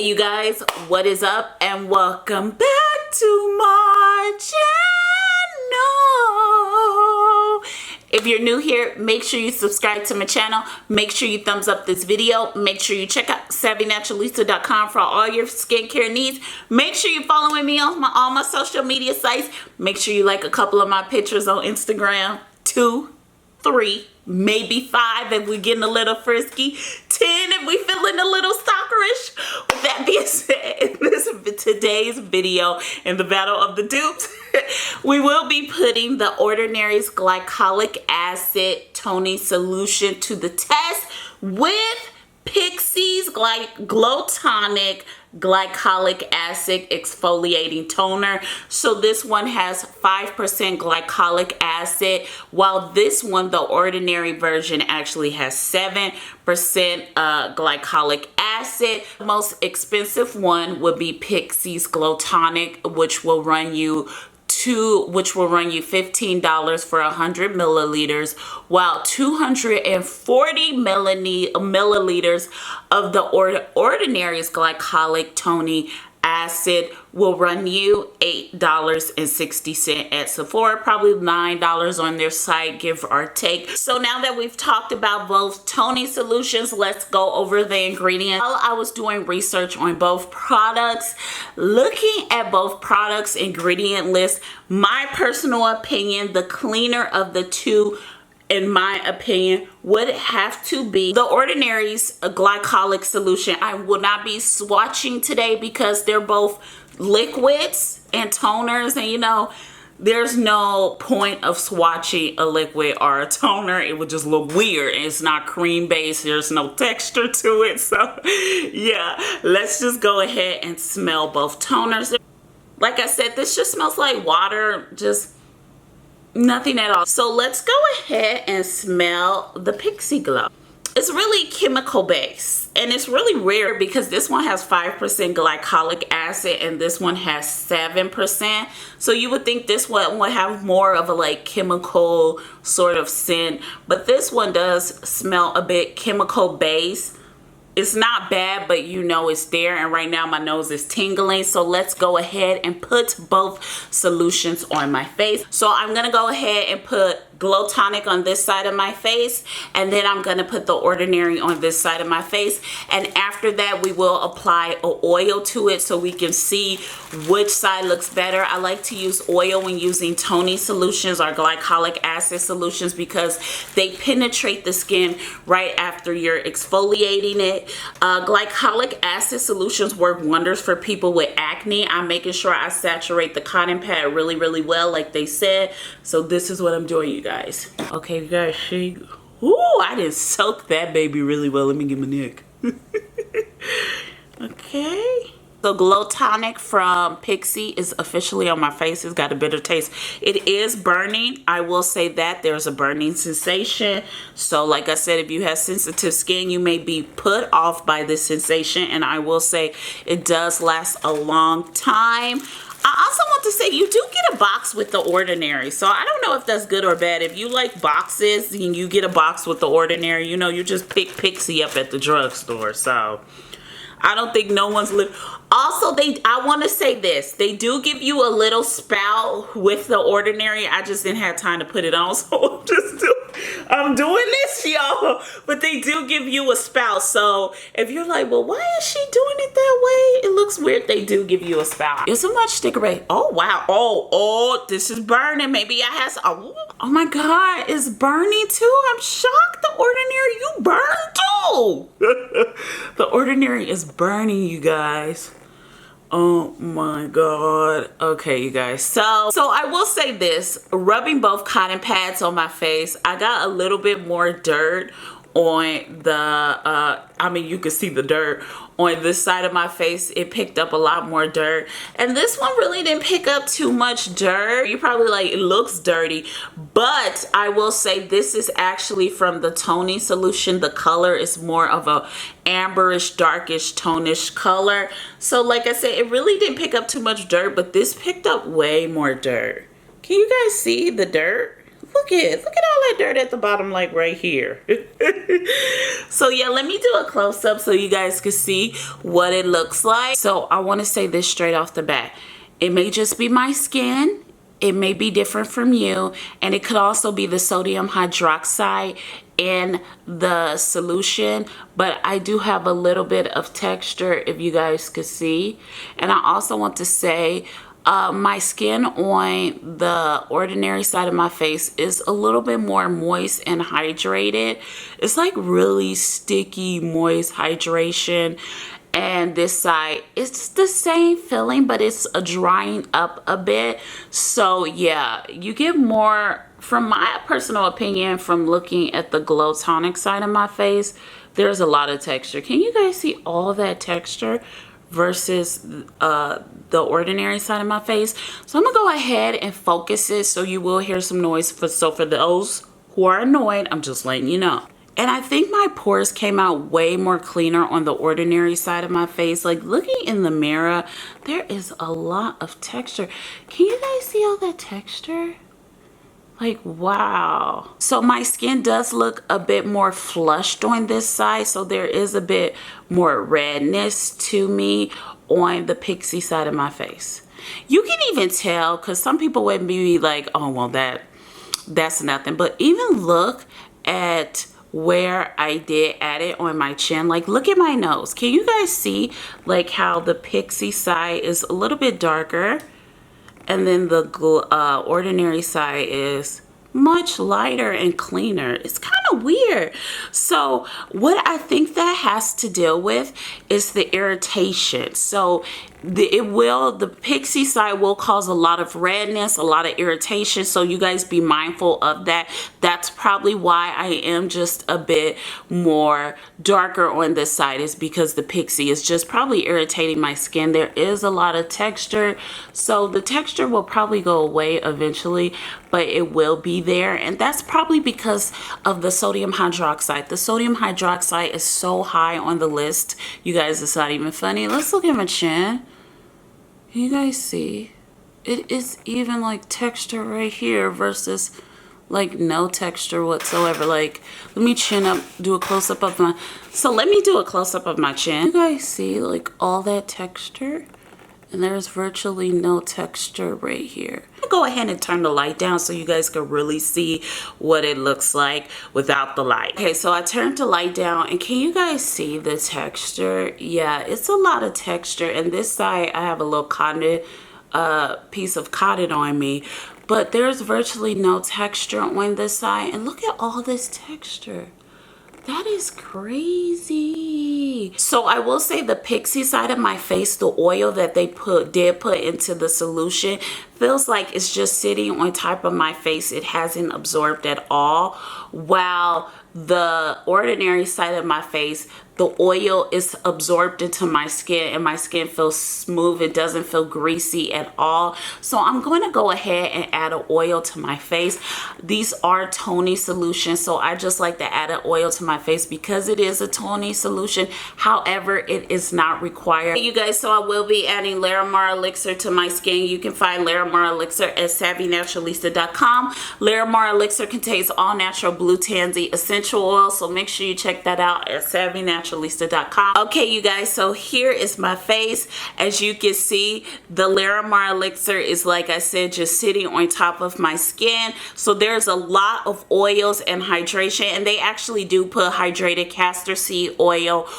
Hey you guys, what is up and welcome back to my channel. If you're new here, make sure you subscribe to my channel. Make sure you thumbs up this video. Make sure you check out savvynaturalista.com for all your skincare needs. Make sure you're following me on all my social media sites. Make sure you like a couple of my pictures on Instagram. 2, 3, maybe 5 if we're getting a little frisky, 10 if we feeling a little stalkerish. With that being said, in today's video in the battle of the dupes, we will be putting the Ordinary's glycolic acid toning solution to the test with Pixie's Glow Tonic glycolic acid exfoliating toner. So this one has 5% glycolic acid, while this one, the Ordinary version, actually has 7% glycolic acid. The most expensive one would be Pixie's Glow Tonic, which will run you $15 for 100 milliliters, while 240 milliliters of the Ordinary's glycolic toning acid will run you $8.60 at Sephora, probably $9 on their site, give or take. So now that we've talked about both toning solutions, let's go over the ingredients. While I was doing research on both products, looking at both products ingredient list, my personal opinion, the cleaner of the two, in my opinion, would have to be the Ordinary's glycolic solution. I will not be swatching today because they're both liquids and toners, and you know, there's no point of swatching a liquid or a toner. It would just look weird. It's not cream based. There's no texture to it. So yeah, let's just go ahead and smell both toners. Like I said, this just smells like water, just nothing at all. So let's go ahead and smell the Pixie Glow. It's really chemical based, and it's really rare because this one has 5% glycolic acid and this one has 7%. So you would think this one would have more of a like chemical sort of scent, but this one does smell a bit chemical based. It's not bad, but you know it's there, and right now my nose is tingling. So let's go ahead and put both solutions on my face. So I'm gonna go ahead and put Glow Tonic on this side of my face, and then I'm gonna put the Ordinary on this side of my face, and after that we will apply an oil to it so we can see which side looks better. I like to use oil when using toning solutions or glycolic acid solutions because they penetrate the skin right after you're exfoliating it. Glycolic acid solutions work wonders for people with acne. I'm making sure I saturate the cotton pad really, really well like they said. So this is what I'm doing, you guys. Okay, you guys see? Ooh, I didn't soak that baby really well. Let me get my neck. Okay. So Glow Tonic from Pixie is officially on my face. It's got a bitter taste. It is burning. I will say that there's a burning sensation. So like I said, if you have sensitive skin, you may be put off by this sensation. And I will say it does last a long time. I also want to say you do get a box with the Ordinary, so I don't know if that's good or bad. If you like boxes and you get a box with the Ordinary, you know, you just pick Pixie up at the drugstore. So I don't think no one's also, I want to say this, they do give you a little spout with the Ordinary. I just didn't have time to put it on, so I'm doing this, y'all. But they do give you a spout. So if you're like, well, why is she doing it that way? It looks weird. They do give you a spout. It's so much sticker rate. Oh wow. Oh, this is burning. Maybe I have some. Oh my God, it's burning too. I'm shocked. The Ordinary, you burn too. The Ordinary is burning, you guys. Oh my God. Okay, you guys. So I will say this, rubbing both cotton pads on my face, I got a little bit more dirt on the, I mean, you can see the dirt on this side of my face. It picked up a lot more dirt, and this one really didn't pick up too much dirt. You probably like, it looks dirty, but I will say this is actually from the toning solution. The color is more of a amberish, darkish, tonish color. So like I said, it really didn't pick up too much dirt, but this picked up way more dirt. Can you guys see the dirt? Look at all that dirt at the bottom, like right here. So yeah, let me do a close-up so you guys can see what it looks like. So I want to say this straight off the bat. It may just be my skin. It may be different from you, and it could also be the sodium hydroxide in the solution, but I do have a little bit of texture, if you guys could see. And I also want to say my skin on the ordinary side of my face is a little bit more moist and hydrated. It's like really sticky, moist hydration. And this side, it's the same feeling, but it's drying up a bit. So yeah, you get more, from my personal opinion, from looking at the Glow Tonic side of my face. There's a lot of texture. Can you guys see all that texture versus the ordinary side of my face? So I'm gonna go ahead and focus it, so you will hear some noise. So for those who are annoyed, I'm just letting you know. And I think my pores came out way more cleaner on the ordinary side of my face. Like looking in the mirror, there is a lot of texture. Can you guys see all that texture? Like, wow. So my skin does look a bit more flushed on this side. So there is a bit more redness to me on the Pixie side of my face. You can even tell, because some people would be like, oh, well, that's nothing. But even look at where I did add it on my chin. Like, look at my nose. Can you guys see like how the Pixie side is a little bit darker, and then the ordinary side is much lighter and cleaner? It's kind of weird. So what I think that has to deal with is the irritation. So the Pixie side will cause a lot of redness, a lot of irritation. So you guys be mindful of that. That's probably why I am just a bit more darker on this side, is because the Pixie is just probably irritating my skin. There is a lot of texture. So the texture will probably go away eventually, but it will be there. And that's probably because of the sodium hydroxide. The sodium hydroxide is so high on the list. You guys, it's not even funny. Let's look at my chin. Can you guys see? It is even like texture right here versus like no texture whatsoever. Like, let me chin up, do a close-up of my, so let me do a close-up of my chin. You guys see like all that texture? And there's virtually no texture right here. I'll go ahead and turn the light down so you guys can really see what it looks like without the light. Okay, so I turned the light down, and can you guys see the texture? Yeah, it's a lot of texture. And this side, I have a little cotton, piece of cotton on me, but there's virtually no texture on this side. And look at all this texture. That is crazy. So I will say the Pixie side of my face, the oil that they did put into the solution, feels like it's just sitting on top of my face. It hasn't absorbed at all. While the ordinary side of my face, the oil is absorbed into my skin, and my skin feels smooth. It doesn't feel greasy at all. So I'm going to go ahead and add an oil to my face. These are Tony solutions, so I just like to add an oil to my face because it is a Tony solution. However, it is not required. You guys, so I will be adding Larimar Elixir to my skin. You can find Larimar Elixir at SavvyNaturalista.com. Larimar Elixir contains all natural blue tansy essential oil, so make sure you check that out at SavvyNaturalista.com. Okay, you guys, so here is my face. As you can see, the Larimar Elixir is, like I said, just sitting on top of my skin. So there's a lot of oils and hydration, and they actually do put hydrated castor seed oil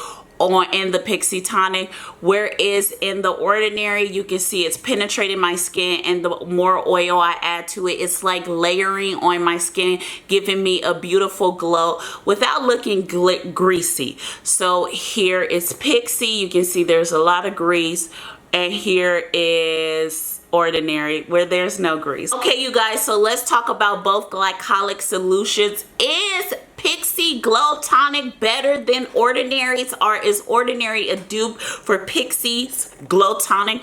in the Pixie tonic, whereas in the ordinary, you can see it's penetrating my skin, and the more oil I add to it, it's like layering on my skin, giving me a beautiful glow without looking greasy. So here is Pixie. You can see there's a lot of grease, and here is ordinary, where there's no grease. Okay, you guys, so let's talk about both glycolic solutions. Is Pixie Glow Tonic better than Ordinary's, or is Ordinary a dupe for Pixie's Glow Tonic?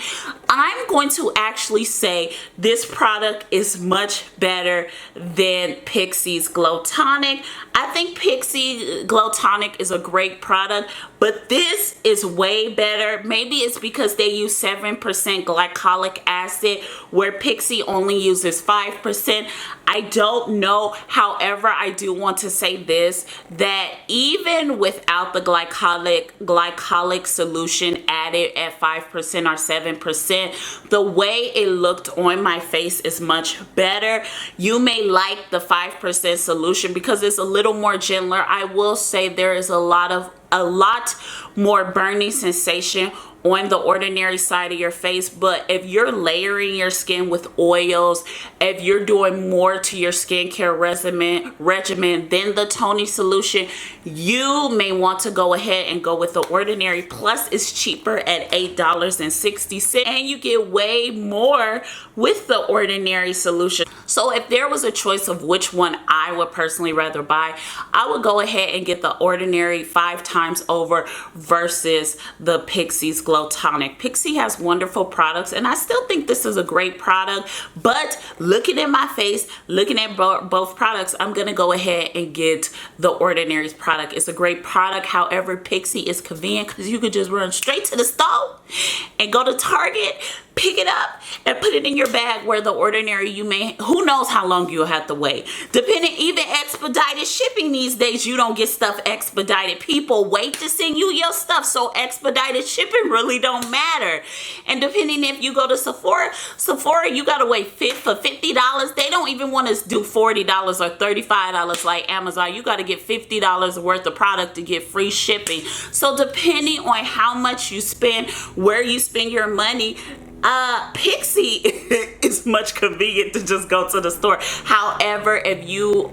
I'm going to actually say this product is much better than Pixie's Glow Tonic. I think Pixie Glow Tonic is a great product, but this is way better. Maybe it's because they use 7% glycolic acid where Pixie only uses 5%. I don't know. However, I do want to say this, that even without the glycolic solution added at 5% or 7%, the way it looked on my face is much better. You may like the 5% solution because it's a little more gentler. I will say there is a lot more burning sensation on the Ordinary side of your face, but if you're layering your skin with oils, if you're doing more to your skincare regimen than the toning solution, you may want to go ahead and go with the Ordinary. Plus, it's cheaper at $8.60, and you get way more with the Ordinary solution. So if there was a choice of which one I would personally rather buy, I would go ahead and get the Ordinary 5 times over versus the Pixie's Glow Tonic. Pixie has wonderful products, and I still think this is a great product, but looking at my face, looking at both products, I'm gonna go ahead and get the Ordinary's product. It's a great product. However, Pixie is convenient because you could just run straight to the store and go to Target, pick it up, and put it in your bag, where the Ordinary, you may, who knows how long you'll have to wait. Depending, even expedited shipping these days, you don't get stuff expedited. People wait to send you your stuff, so expedited shipping really don't matter. And depending if you go to Sephora, you gotta wait for $50. They don't even want to do $40 or $35 like Amazon. You gotta get $50 worth of product to get free shipping. So depending on how much you spend, where you spend your money, Pixie is much convenient to just go to the store. However, if you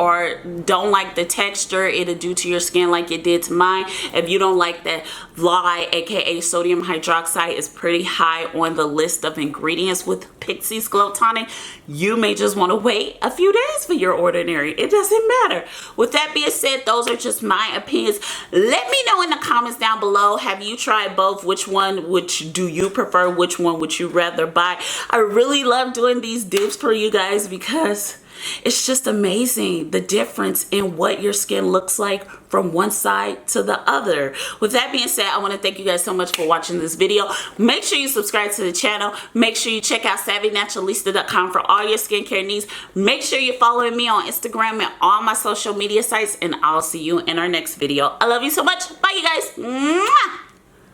don't like the texture it'll do to your skin like it did to mine, if you don't like that lye, aka sodium hydroxide, is pretty high on the list of ingredients with Pixie's Glow Tonic, you may just want to wait a few days for your Ordinary. It doesn't matter. With that being said, those are just my opinions. Let me know in the comments down below, have you tried both? Which do you prefer? Which one would you rather buy? I really love doing these dupes for you guys because it's just amazing the difference in what your skin looks like from one side to the other. With that being said, I want to thank you guys so much for watching this video. Make sure you subscribe to the channel. Make sure you check out SavvyNaturalista.com for all your skincare needs. Make sure you're following me on Instagram and all my social media sites, and I'll see you in our next video. I love you so much. Bye, you guys. Mwah!